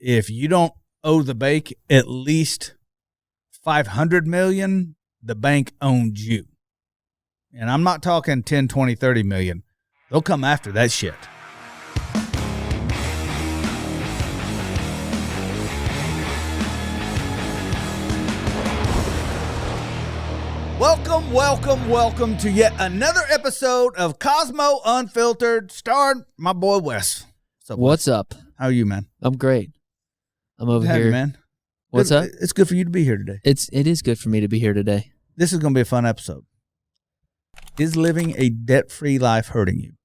if you don't owe the bank at least $500 million, the bank owns you. And I'm not talking 10, 20, 30 million. They'll come after that shit. Welcome to yet another episode of Kosmo Unfiltered, starring my boy Wes. What's up? How are you, man? I'm great. I'm over here. You, man. What's up? It's good for you to be here today. It is good for me to be here today. This is going to be a fun episode. Is living a debt-free life hurting you?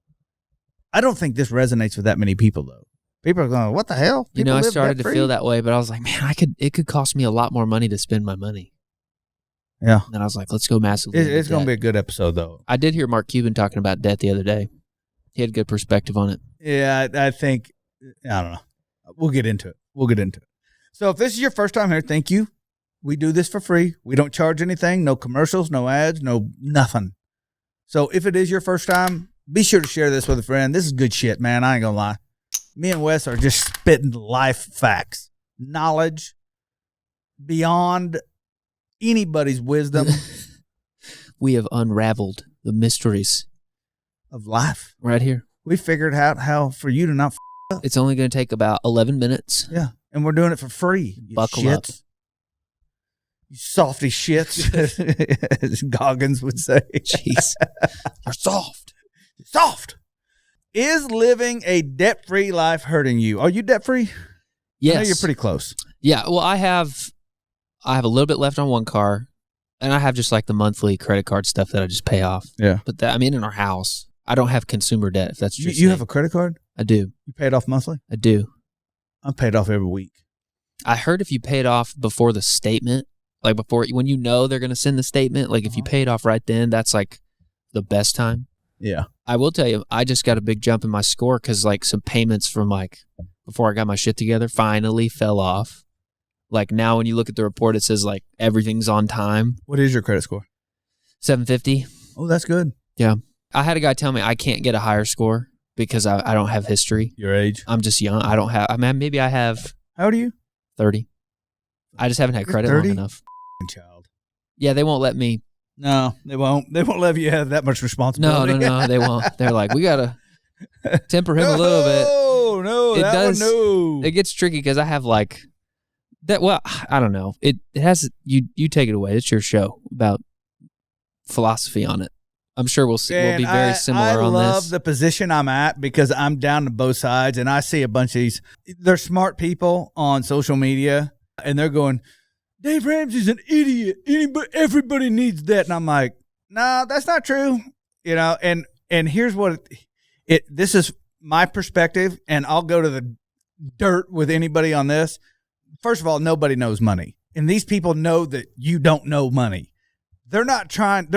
I don't think this resonates with that many people, though. People are going, what the hell? People I started to feel that way, but I was like, man, it could cost me a lot more money to spend my money. Yeah. And I was like, let's go massively. It's going to be a good episode, though. I did hear Mark Cuban talking about debt the other day. He had good perspective on it. Yeah, I think, I don't know. We'll get into it. So if this is your first time here, thank you. We do this for free. We don't charge anything. No commercials, no ads, no nothing. So if it is your first time, be sure to share this with a friend. This is good shit, man. I ain't going to lie. Me and Wes are just spitting life facts, knowledge beyond anybody's wisdom. We have unraveled the mysteries of life right here. We figured out how for you to not up. It's only going to take about 11 minutes. Yeah, and we're doing it for free. Buckle up. You softy shits, as Goggins would say. Jeez. You're soft. You're soft. Is living a debt-free life hurting you? Are you debt-free? Yes. I know you're pretty close. Yeah, well, I have a little bit left on one car, and I have just like the monthly credit card stuff that I just pay off. Yeah. But I'm in our house. I don't have consumer debt, if that's true. You have a credit card? I do. You pay it off monthly? I do. I'm paid off every week. I heard if you pay it off before the statement, like when you know they're going to send the statement, like if you pay it off right then, that's like the best time. Yeah. I will tell you, I just got a big jump in my score because like some payments from like before I got my shit together finally fell off. Like now when you look at the report, it says like everything's on time. What is your credit score? 750. Oh, that's good. Yeah. I had a guy tell me I can't get a higher score because I don't have history. Your age? I'm just young. I don't have, I mean, maybe I have. How old are you? 30. I just haven't had credit 30? Long enough. Child. Yeah, they won't let me. No, they won't. They won't let you have that much responsibility. No, they won't. They're like, we got to temper him a little bit. No, it does. No. It gets tricky because I have like that. Well, I don't know. It has, you take it away. It's your show about philosophy on it. I'm sure we'll see. We'll be very similar on this. I love the position I'm at because I'm down to both sides and I see a bunch of these, they're smart people on social media and they're going, Dave Ramsey's an idiot. Everybody needs that. And I'm like, no, that's not true. You know, and here's what this is my perspective, and I'll go to the dirt with anybody on this. First of all, nobody knows money. And these people know that you don't know money. They're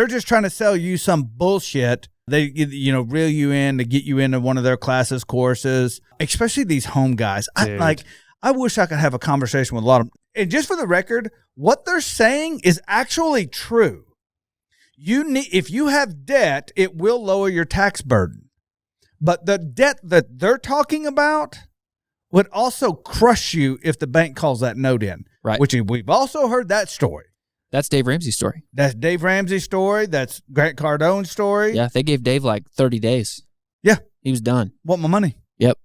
just trying to sell you some bullshit. They, reel you in to get you into one of their classes, courses, especially these home guys. I wish I could have a conversation with a lot of, and just for the record, what they're saying is actually true. If you have debt, it will lower your tax burden. But the debt that they're talking about would also crush you if the bank calls that note in. Right. Which we've also heard that story. That's Dave Ramsey's story. That's Dave Ramsey's story. That's Grant Cardone's story. Yeah, they gave Dave like 30 days. Yeah. He was done. Want my money. Yep.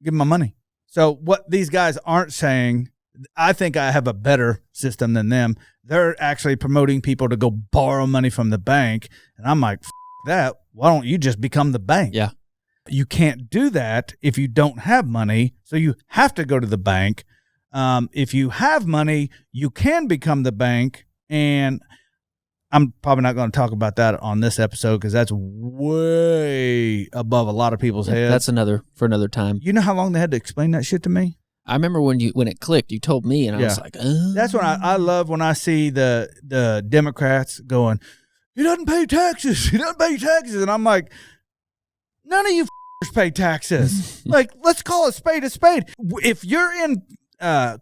Give him my money. So what these guys aren't saying, I think I have a better system than them. They're actually promoting people to go borrow money from the bank. And I'm like, that. Why don't you just become the bank? Yeah. You can't do that if you don't have money. So you have to go to the bank. If you have money, you can become the bank. And I'm probably not going to talk about that on this episode because that's way above a lot of people's heads. That's for another time. You know how long they had to explain that shit to me? I remember when it clicked, you told me, and I was like, That's when I love when I see the Democrats going, he doesn't pay taxes. He doesn't pay taxes. And I'm like, none of you pay taxes. Like, let's call a spade a spade. If you're in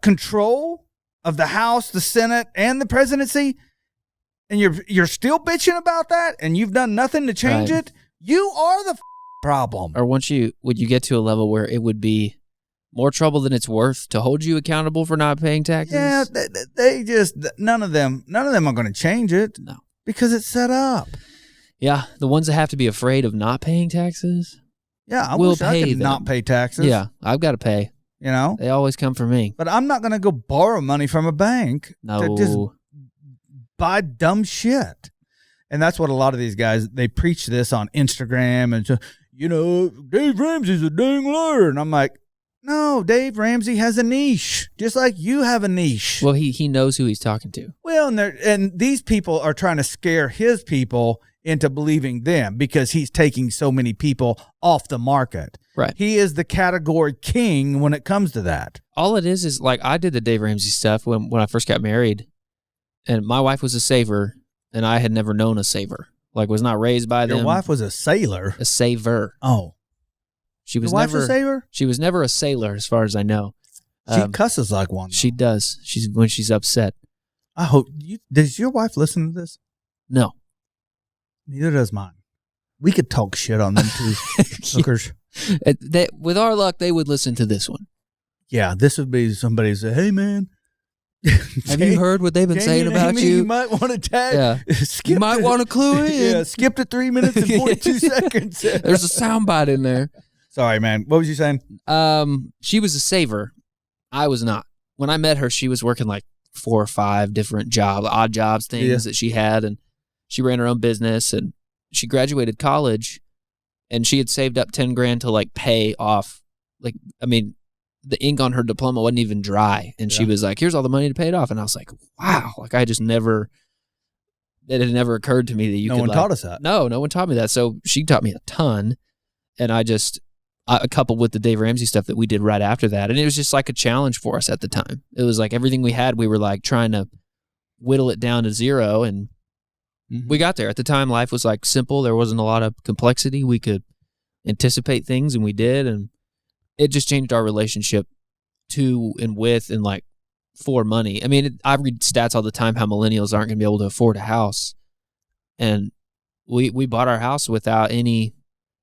control of the House, the Senate, and the presidency, and you're still bitching about that, and you've done nothing to change it, you are the problem. Or would you get to a level where it would be more trouble than it's worth to hold you accountable for not paying taxes. Yeah, they just none of them are going to change it. No, because it's set up. Yeah, the ones that have to be afraid of not paying taxes. Yeah, I will wish I pay could them. not pay taxes. Yeah, I've got to pay. You know, they always come for me. But I'm not going to go borrow money from a bank to just buy dumb shit. And that's what a lot of these guys, they preach this on Instagram and so, Dave Ramsey's a dang liar. And I'm like, no, Dave Ramsey has a niche, just like you have a niche. Well, he knows who he's talking to. Well, and these people are trying to scare his people into believing them because he's taking so many people off the market. Right. He is the category king when it comes to that. All it is like I did the Dave Ramsey stuff when I first got married, and my wife was a saver, and I had never known a saver. Like, was not raised by them. Your wife was a sailor? A saver. Oh. She was Your wife's never a sailor? She was never a sailor, as far as I know. She cusses like one. Though. She does. When she's upset. I hope does your wife listen to this? No. Neither does mine. We could talk shit on them too, hookers. With our luck, they would listen to this one. Yeah, this would be somebody say, "Hey, man, have you heard what they've been saying about you? You might want to tag. Yeah, you might want to clue in. Yeah, skip to 3 minutes and 42 seconds. There's a soundbite in there. Sorry, man. What was you saying? She was a saver. I was not. When I met her, she was working like 4 or 5 different odd jobs things that she had, and she ran her own business, and she graduated college, and she had saved up $10,000 to like pay off. Like, I mean, the ink on her diploma wasn't even dry, and she was like, "Here's all the money to pay it off." And I was like, "Wow!" Like, it had never occurred to me that you could. No one taught us that. No one taught me that. So she taught me a ton, and I coupled with the Dave Ramsey stuff that we did right after that, and it was just like a challenge for us at the time. It was like everything we had, we were like trying to whittle it down to zero, and we got there. At the time, life was like simple. There wasn't a lot of complexity. We could anticipate things, and we did, and it just changed our relationship to and with and like for money. I mean, I read stats all the time how millennials aren't going to be able to afford a house, and we bought our house without any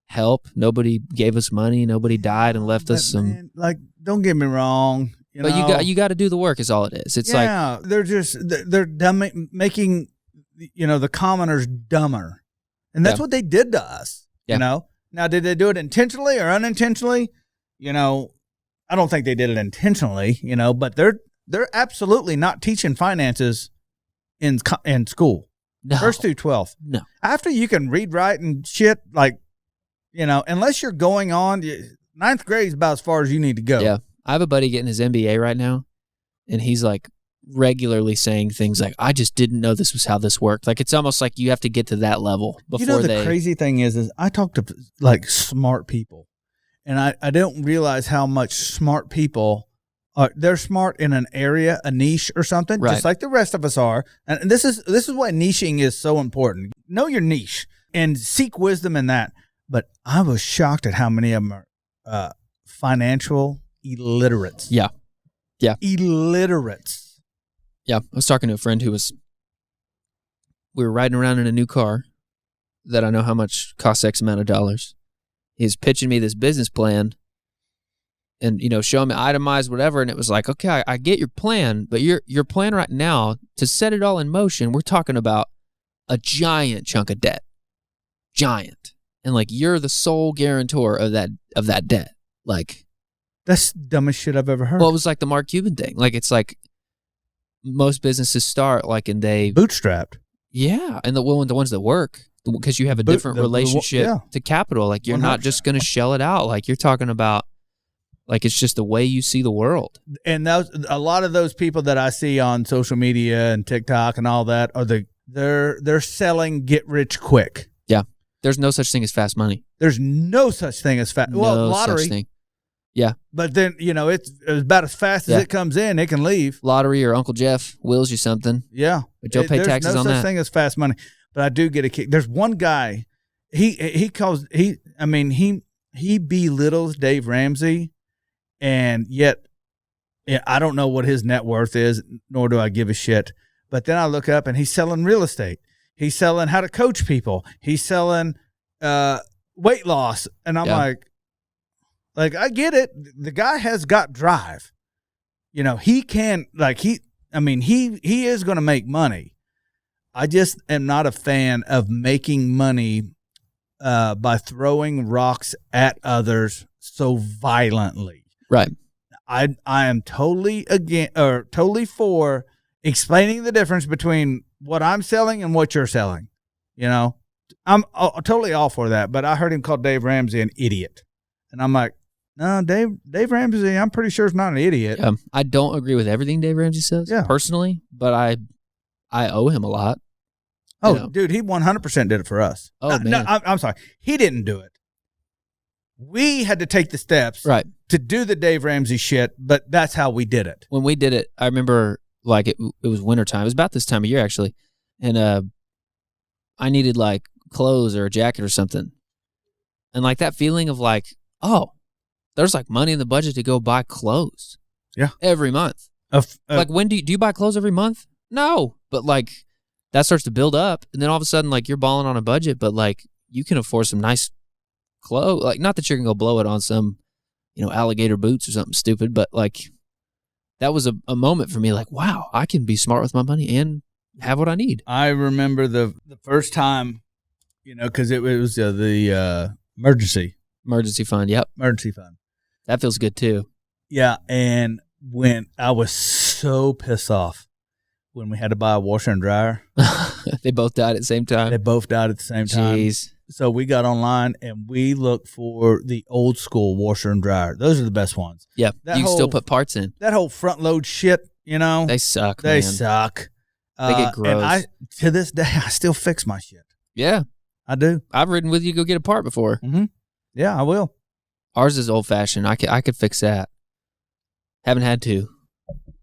help. Nobody gave us money. Nobody died and left us some. Man, like, don't get me wrong. You got to do the work. Is all it is. It's like they're making the commoners dumber, and that's what they did to us. Now, did they do it intentionally or unintentionally? I don't think they did it intentionally. But they're absolutely not teaching finances in school. No. 1st through 12th. No. After you can read, write, and shit, like, unless you're going on, 9th grade is about as far as you need to go. Yeah. I have a buddy getting his MBA right now, and he's like regularly saying things like, "I just didn't know this was how this worked." Like, it's almost like you have to get to that level before the crazy thing is I talk to like smart people, and I don't realize how much smart people are. They're smart in an area, a niche or something, just like the rest of us are. And this is why niching is so important. Know your niche and seek wisdom in that. But I was shocked at how many of them are financial illiterates. Yeah. Illiterates. Yeah. I was talking to a friend we were riding around in a new car that I know how much costs X amount of dollars. He's pitching me this business plan and, showing me itemized whatever. And it was like, okay, I get your plan, but your plan right now to set it all in motion, we're talking about a giant chunk of debt. Giant. And like, you're the sole guarantor of that debt. Like, that's the dumbest shit I've ever heard. Well, it was like the Mark Cuban thing. Like, it's like most businesses start like, and they bootstrapped. Yeah, and the ones that work, because you have a different relationship to capital. Like, you're 100%. Not just going to shell it out. Like, you're talking about, like, it's just the way you see the world. And a lot of those people that I see on social media and TikTok and all that are they're selling get rich quick. Yeah. There's no such thing as fast money. There's no such thing as fast. Well, lottery. Such thing. Yeah. But then, it's about as fast as it comes in, it can leave. Lottery or Uncle Jeff wills you something. Yeah. But you'll pay taxes on that. There's no such thing as fast money. But I do get a kick. There's one guy, he belittles Dave Ramsey, and yet I don't know what his net worth is, nor do I give a shit. But then I look up and he's selling real estate. He's selling how to coach people. He's selling weight loss. And I'm like, Like, I get it. The guy has got drive. You know, he can, like, he is going to make money. I just am not a fan of making money by throwing rocks at others so violently. Right. I am totally for explaining the difference between what I'm selling and what you're selling. You know, I'm totally all for that. But I heard him call Dave Ramsey an idiot, and I'm like, no, Dave Ramsey, I'm pretty sure is not an idiot. I don't agree with everything Dave Ramsey says, personally, but I owe him a lot. Oh, you know. Dude, he 100% did it for us. Oh, man. No, I'm sorry. He didn't do it. We had to take the steps to do the Dave Ramsey shit, but that's how we did it. When we did it, I remember, like, it was wintertime. It was about this time of year, actually, and I needed, like, clothes or a jacket or something. And, like, that feeling of, like, oh, there's, like, money in the budget to go buy clothes. Yeah. Every month. Like, when do you buy clothes every month? No. But, like, that starts to build up, and then all of a sudden, like, you're balling on a budget, but, like, you can afford some nice clothes. Like, not that you're going to go blow it on some, you know, alligator boots or something stupid, but, like, that was a moment for me, like, wow, I can be smart with my money and have what I need. I remember the first time, you know, because it was the emergency fund. Yep. Emergency fund. That feels good too. Yeah. And when I was so pissed off when we had to buy a washer and dryer. They both died at the same time. They both died at the same time. Jeez. So we got online and we looked for the old school washer and dryer. Those are the best ones. Yep. You can still put parts in. That whole front load shit, you know. They suck, They suck. They get gross. And to this day, I still fix my shit. Yeah. I do. I've ridden with you to go get a part before. Mm-hmm. Yeah, I will. Ours is old-fashioned. I could fix that. Haven't had to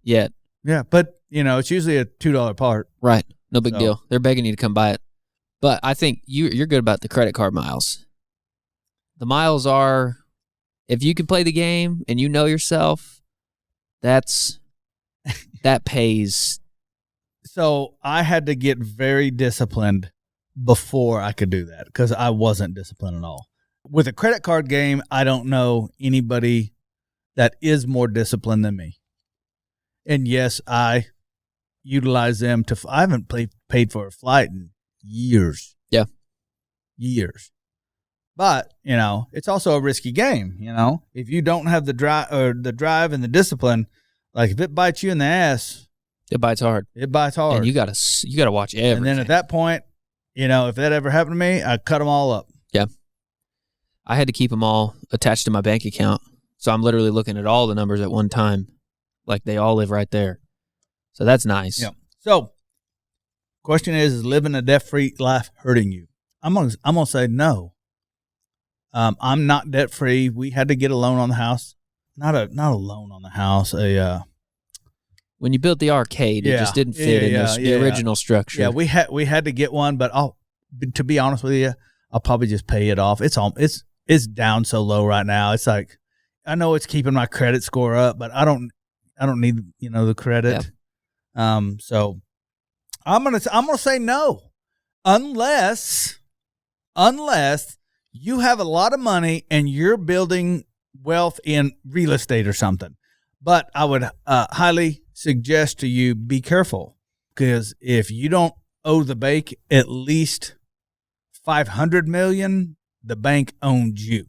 yet. Yeah, but, you know, it's usually a $2 part. Right. No big deal. They're begging you to come buy it. But I think you're good about the credit card miles. The miles are, if you can play the game and you know yourself, that pays. So I had to get very disciplined before I could do that because I wasn't disciplined at all. With a credit card game, I don't know anybody that is more disciplined than me. And yes, I utilize them to. I haven't paid for a flight in years. Yeah, years. But you know, it's also a risky game. You know, if you don't have the drive and the discipline, like if it bites you in the ass, it bites hard. It bites hard, and you gotta watch everything. And then at that point, you know, if that ever happened to me, I'd cut them all up. Yeah. I had to keep them all attached to my bank account. So I'm literally looking at all the numbers at one time. Like they all live right there. So that's nice. Yeah. So question is living a debt-free life hurting you? I'm gonna say no. I'm not debt-free. We had to get a loan on the house. Not a loan on the house. When you built the arcade, it just didn't fit in the original structure. Yeah, we had to get one, but to be honest with you, I'll probably just pay it off. It's down so low right now. It's like I know it's keeping my credit score up, but I don't need, you know, the credit. Yeah. So I'm gonna say no, unless you have a lot of money and you're building wealth in real estate or something. But I would highly suggest to you be careful, because if you don't owe the bank at least $500 million, the bank owns you.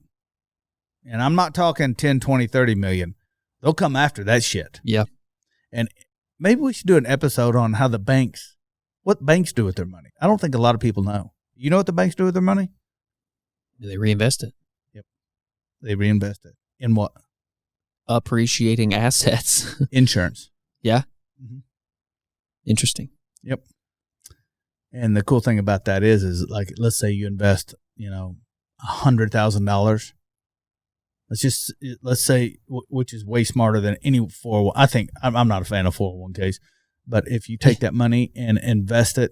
And I'm not talking 10, 20, 30 million. They'll come after that shit. Yeah. And maybe we should do an episode on what banks do with their money. I don't think a lot of people know. You know what the banks do with their money? They reinvest it. Yep. They reinvest it. In what? Appreciating assets. Insurance. Yeah. Mm-hmm. Interesting. Yep. And the cool thing about that is like, let's say you invest, you know, $100,000. Let's say, which is way smarter than any 401. I think I'm not a fan of 401ks, but if you take that money and invest it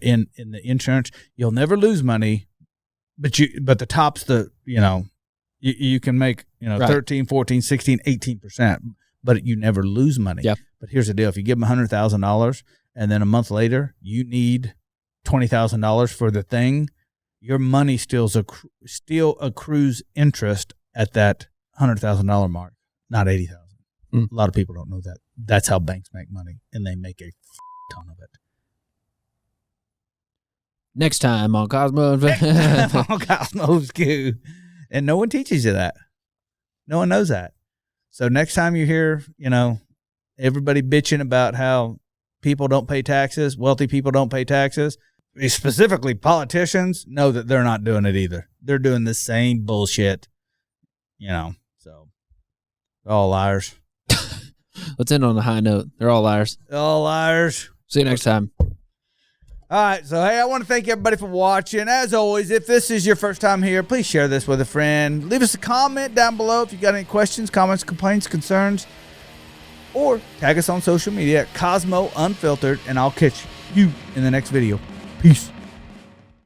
in the insurance, you'll never lose money. But the top's you can make, you know, right. 13, 14, 16, 18%, but you never lose money. Yeah. But here's the deal: if you give them $100,000 and then a month later you need $20,000 for the thing, your money still accrues interest at that $100,000 mark, not 80,000. Mm. A lot of people don't know that. That's how banks make money, and they make a ton of it. Next time on Kosmo. On Kosmo's Q. And no one teaches you that. No one knows that. So next time you hear, everybody bitching about how people don't pay taxes, wealthy people don't pay taxes, specifically politicians, know that they're not doing it either. They're doing the same bullshit, so they're all liars. Let's end on a high note. They're all liars. All liars. See you next time. All right, so hey, I want to thank everybody for watching. As always, if this is your first time here, please share this with a friend. Leave us a comment down below if you got any questions, comments, complaints, concerns, or tag us on social media at Kosmo Unfiltered, and I'll catch you in the next video. Peace.